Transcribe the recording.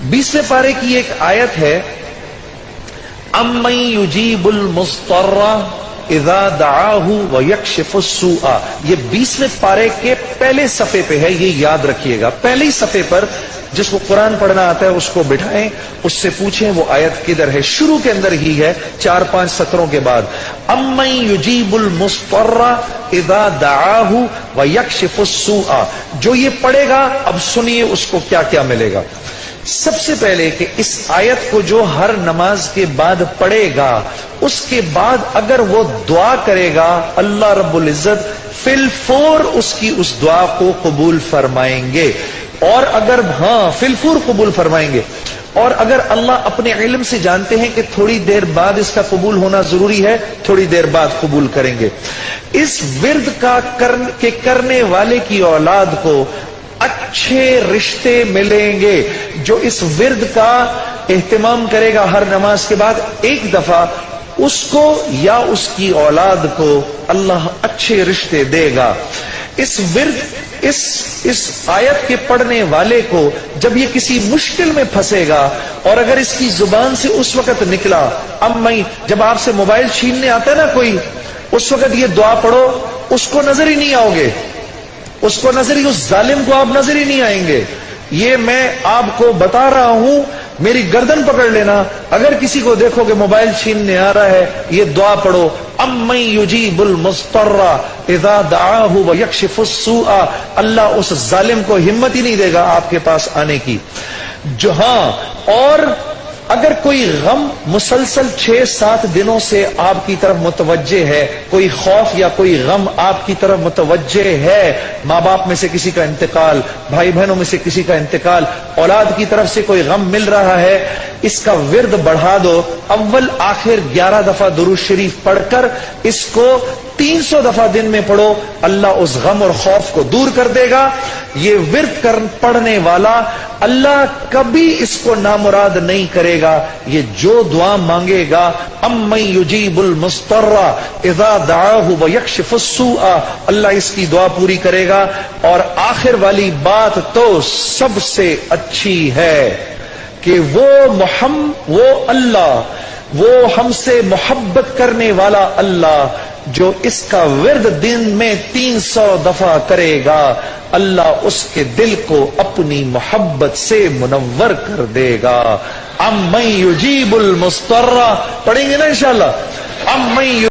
20वें पारे की एक आयत है, अम्मन युजीबुल मुस्तर्रा इज़ा दआहु व यक्शिफुस सूआ। ये 20वें पारे के पहले सफ़े पे है, ये याद रखिएगा। पहले ही सफ़े पर जिसको कुरान पढ़ना आता है उसको बिठाएं, उससे पूछें वो आयत किधर है। शुरू के अंदर ही है, 4-5 सत्रों के बाद। अम्मन युजीबुल मुस्तर्रा इज़ा दआहु व यक्शिफुस सूआ। जो ये पढ़ेगा, अब सुनिए उसको क्या क्या मिलेगा। सबसे पहले कि इस आयत को जो हर नमाज के बाद पढ़ेगा, उसके बाद अगर वो दुआ करेगा, अल्लाह रब्बुल इज्जत फिलफौर उसकी उस दुआ को कबूल फरमाएंगे। और अगर फिलफौर कबूल फरमाएंगे। और अगर अल्लाह अपने इल्म से जानते हैं कि थोड़ी देर बाद इसका कबूल होना जरूरी है, थोड़ी देर बाद कबूल करेंगे। इस विर्द का करने वाले की औलाद को अच्छे रिश्ते मिलेंगे। जो इस विर्द का एहतमाम करेगा हर नमाज के बाद एक दफा, उसको या उसकी औलाद को अल्लाह अच्छे रिश्ते देगा। इस विर्द इस आयत के पढ़ने वाले को जब ये किसी मुश्किल में फंसेगा, और अगर इसकी जुबान से उस वक्त निकला, जब आपसे मोबाइल छीनने आता है ना कोई, उस वक्त ये दुआ पढ़ो, उसको नजर ही नहीं आओगे, उसको नजर ही, उस जालिम को आप नजर ही नहीं आएंगे। ये मैं आपको बता रहा हूं, मेरी गर्दन पकड़ लेना। अगर किसी को देखोगे मोबाइल छीनने आ रहा है, ये दुआ पढ़ो, अम्मन युजीबुल मुस्तर्रा इज़ा दआहु व यक्शिफुस सूआ। अल्लाह उस जालिम को हिम्मत ही नहीं देगा आपके पास आने की। जो और अगर कोई गम मुसलसल 6-7 दिनों से आपकी तरफ मुतवज्जे है, कोई खौफ या कोई गम आपकी तरफ मुतवज्जे है, माँ बाप में से किसी का इंतकाल, भाई बहनों में से किसी का इंतकाल, औलाद की तरफ से कोई गम मिल रहा है, इसका विर्द बढ़ा दो। अव्वल आखिर 11 दफा दुरूद शरीफ पढ़कर इसको 300 दफा दिन में पढ़ो, अल्लाह उस गम और खौफ को दूर कर देगा। ये विर्द पढ़ने वाला अल्लाह कभी इसको नामुराद नहीं करेगा। ये जो दुआ मांगेगा, अम्मन युजीबुल मुस्तर्रा इज़ा दआहु व यक्शिफुस सूआ, अल्लाह इसकी दुआ पूरी करेगा। और आखिर वाली बात तो सबसे अच्छी है कि वो अल्लाह, वो हमसे मोहब्बत करने वाला अल्लाह, जो इसका विर्द दिन में 300 दफा करेगा, अल्लाह उसके दिल को अपनी मोहब्बत से मुनव्वर कर देगा। अम्मन युजीबुल मुस्तर्रा पढ़ेंगे ना इंशाअल्लाह। अम्मन